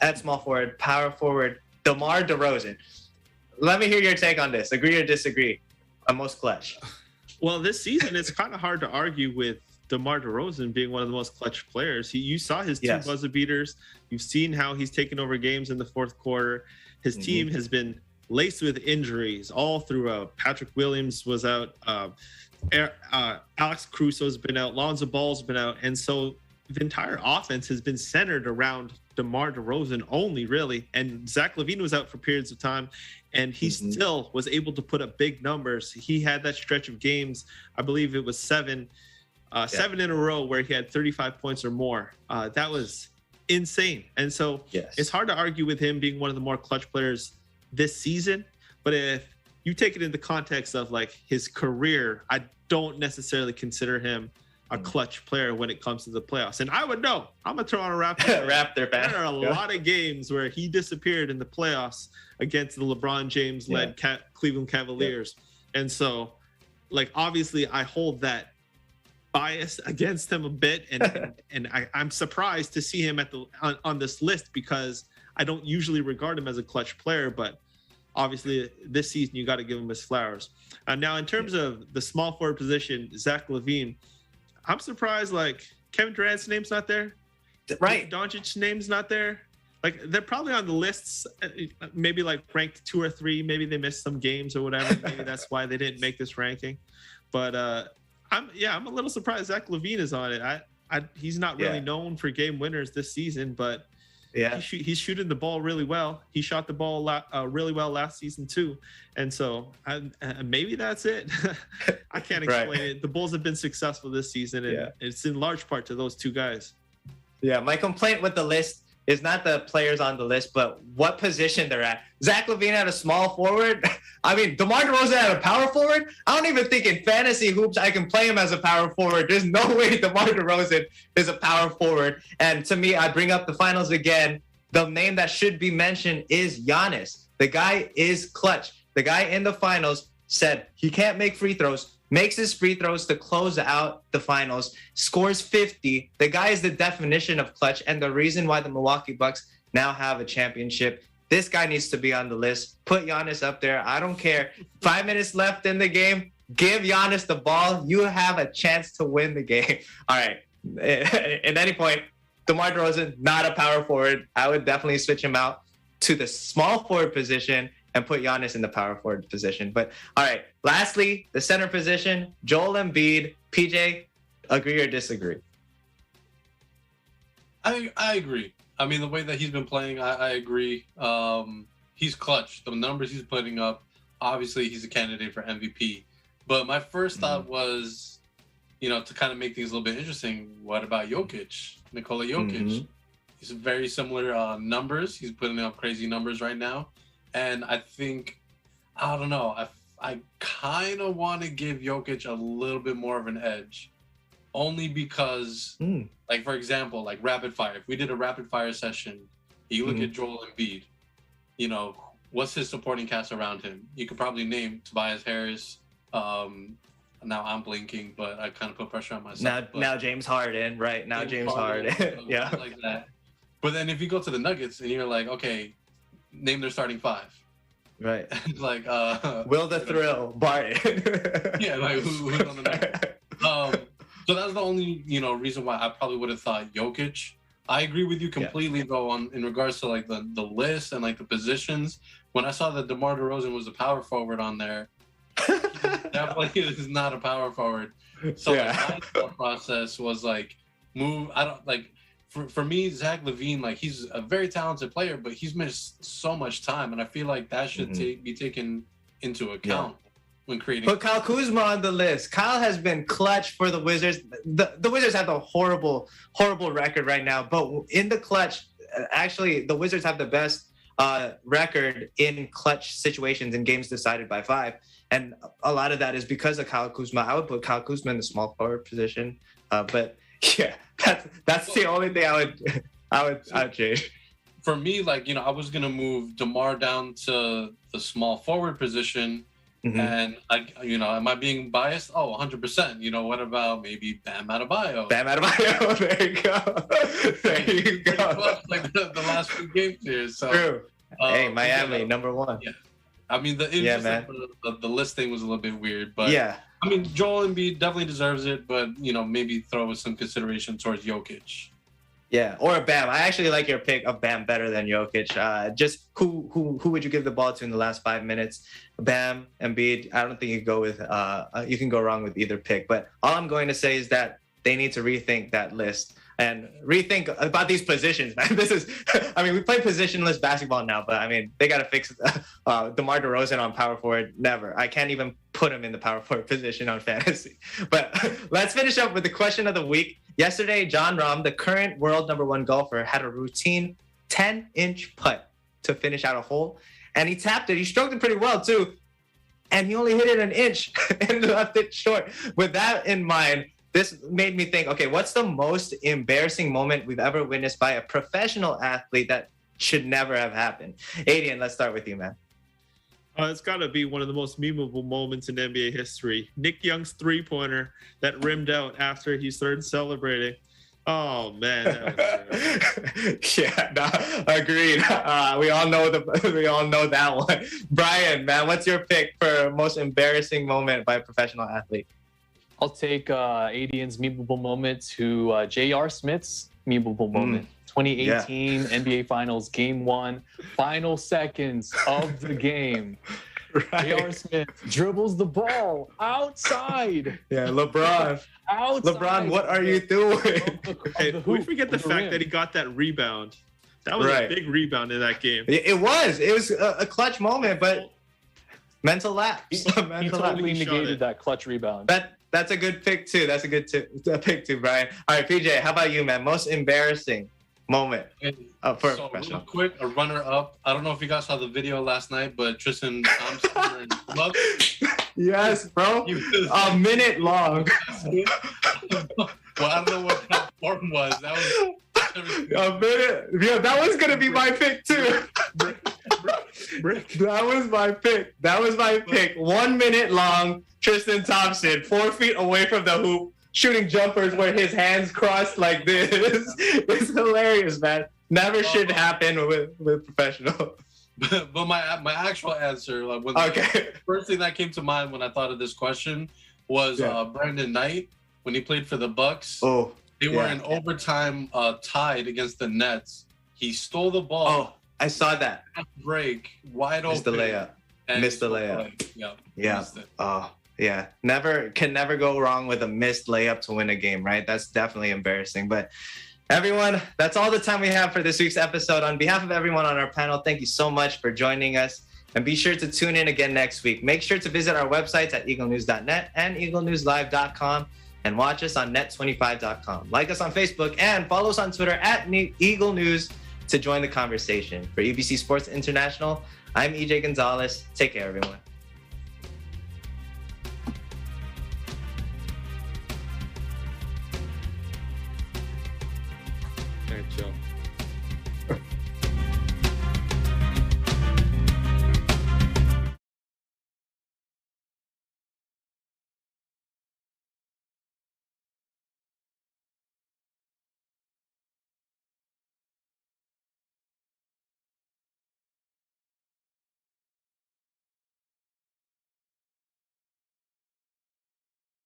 at small forward, power forward, DeMar DeRozan. Let me hear your take on this. Agree or disagree on most clutch? Well, this season, it's kind of hard to argue with DeMar DeRozan being one of the most clutch players. You saw his two buzzer beaters. You've seen how he's taken over games in the fourth quarter. His team has been laced with injuries all throughout. Patrick Williams was out. Alex Caruso's been out. Lonzo Ball's been out. And so the entire offense has been centered around DeMar DeRozan only, really. And Zach LaVine was out for periods of time, and he still was able to put up big numbers. He had that stretch of games, I believe it was seven in a row where he had 35 points or more. That was insane. And so it's hard to argue with him being one of the more clutch players this season. But if you take it in the context of like his career, I don't necessarily consider him a clutch player when it comes to the playoffs. And I would know. I'm a Toronto Raptor fan. There are a lot of games where he disappeared in the playoffs against the LeBron James led Cleveland Cavaliers. And so, like, obviously I hold that bias against him a bit, and I'm surprised to see him on this list because I don't usually regard him as a clutch player, but obviously this season you got to give him his flowers. Now, in terms of the small forward position, Zach LaVine, I'm surprised like Kevin Durant's name's not there, right? Doncic's name's not there. Like, they're probably on the lists, maybe like ranked 2 or 3. Maybe they missed some games or whatever. Maybe that's why they didn't make this ranking. But I'm a little surprised Zach LaVine is on it. He's not really known for game winners this season, but he's shooting the ball really well. He shot the ball really well last season too, and so maybe that's it. I can't explain it. The Bulls have been successful this season, and it's in large part to those two guys. Yeah, my complaint with the list is not the players on the list, but what position they're at. Zach LaVine at a small forward. I mean, DeMar DeRozan at a power forward. I don't even think in fantasy hoops I can play him as a power forward. There's no way DeMar DeRozan is a power forward. And to me, I bring up the finals again. The name that should be mentioned is Giannis. The guy is clutch. The guy in the finals said he can't make free throws, makes his free throws to close out the finals, scores 50. The guy is the definition of clutch and the reason why the Milwaukee Bucks now have a championship. This guy needs to be on the list. Put Giannis up there. I don't care. 5 minutes left in the game. Give Giannis the ball. You have a chance to win the game. All right. At any point, DeMar DeRozan, not a power forward. I would definitely switch him out to the small forward position and put Giannis in the power forward position. But all right, lastly, the center position, Joel Embiid. PJ, agree or disagree? I agree. I mean, the way that he's been playing, I agree. He's clutch. The numbers he's putting up, obviously he's a candidate for MVP. But my first thought was, to kind of make things a little bit interesting, what about Jokic? Nikola Jokic. He's very similar numbers. He's putting up crazy numbers right now. And I think, I don't know, I kind of want to give Jokic a little bit more of an edge. Only because, like, for example, like rapid fire. If we did a rapid fire session, you look at Joel Embiid, what's his supporting cast around him? You could probably name Tobias Harris, now I'm blinking, but I kind of put pressure on myself. Now James Harden, right? Now James Harden. Yeah. Like that. But then if you go to the Nuggets and you're like, okay, name their starting five. Right. It's like Will the Thrill, Barton. Yeah, like who's on the Nuggets? So that's the only reason why I probably would have thought Jokic. I agree with you completely though in regards to like the list and like the positions. When I saw that DeMar DeRozan was a power forward on there, definitely is not a power forward. So like, my thought process was like for me, Zach LaVine, like he's a very talented player, but he's missed so much time, and I feel like that should be taken into account when creating. Put Kyle Kuzma on the list. Kyle has been clutch for the Wizards. The Wizards have a horrible record right now, but in the clutch, actually, the Wizards have the best record in clutch situations in games decided by 5, and a lot of that is because of Kyle Kuzma. I would put Kyle Kuzma in the small forward position, but yeah, that's the only thing I would change. For me, like I was gonna move DeMar down to the small forward position, and am I being biased? Oh, 100%. What about maybe Bam Adebayo? Bam Adebayo, there you go. There you go. Like the last few games here. So, true. Hey, Miami, #1. Yeah. I mean, the listing was a little bit weird, but yeah. I mean, Joel Embiid definitely deserves it, but maybe throw some consideration towards Jokic. Yeah, or Bam. I actually like your pick of Bam better than Jokic. Just who would you give the ball to in the last 5 minutes? Bam, Embiid. I don't think you go with you can go wrong with either pick. But all I'm going to say is that they need to rethink that list and rethink about these positions, man. This is, I mean, we play positionless basketball now, but I mean, they got to fix DeMar DeRozan on power forward. Never. I can't even put him in the power forward position on fantasy. But let's finish up with the question of the week. Yesterday, John Rahm, the current world #1 golfer, had a routine 10-inch putt to finish out a hole, and he tapped it. He stroked it pretty well too, and he only hit it an inch and left it short. With that in mind, this made me think, okay, what's the most embarrassing moment we've ever witnessed by a professional athlete that should never have happened? Adian, let's start with you, man. It's got to be one of the most memeable moments in NBA history. Nick Young's three-pointer that rimmed out after he started celebrating. Oh, man. That was yeah, no, agreed. We all know that one. Brian, man, what's your pick for most embarrassing moment by a professional athlete? I'll take Adian's memeable moment to J.R. Smith's memeable moment. 2018 NBA Finals, Game 1, final seconds of the game. Right. J.R. Smith dribbles the ball outside. Yeah, LeBron. Outside. LeBron, what are you doing? We forget the fact that he got that rebound. That was a big rebound in that game. It was a clutch moment, but mental lapse. He totally negated that clutch rebound. That's a good pick too. That's a good pick too, Brian. All right, PJ, how about you, man? Most embarrassing moment for a professional. Real quick, a runner-up. I don't know if you guys saw the video last night, but Tristan Thompson. Yes, bro. A minute long. Well, I don't know what that form was. That was a minute. Yeah, that was gonna be my pick too. That was my pick. 1 minute long. Tristan Thompson, 4 feet away from the hoop, shooting jumpers where his hands crossed like this. It's hilarious, man. Never should happen with professional. But my actual answer, like the first thing that came to mind when I thought of this question was Brandon Knight when he played for the Bucks. Oh, they were in overtime, tied against the Nets. He stole the ball. Oh, I saw that break wide open. Missed the layup. Yeah. Oh. Yeah, can never go wrong with a missed layup to win a game, right? That's definitely embarrassing. But everyone, that's all the time we have for this week's episode. On behalf of everyone on our panel, thank you so much for joining us. And be sure to tune in again next week. Make sure to visit our websites at eaglenews.net and eaglenewslive.com and watch us on net25.com. Like us on Facebook and follow us on Twitter at Eagle News to join the conversation. For EBC Sports International, I'm EJ Gonzalez. Take care, everyone. Joe.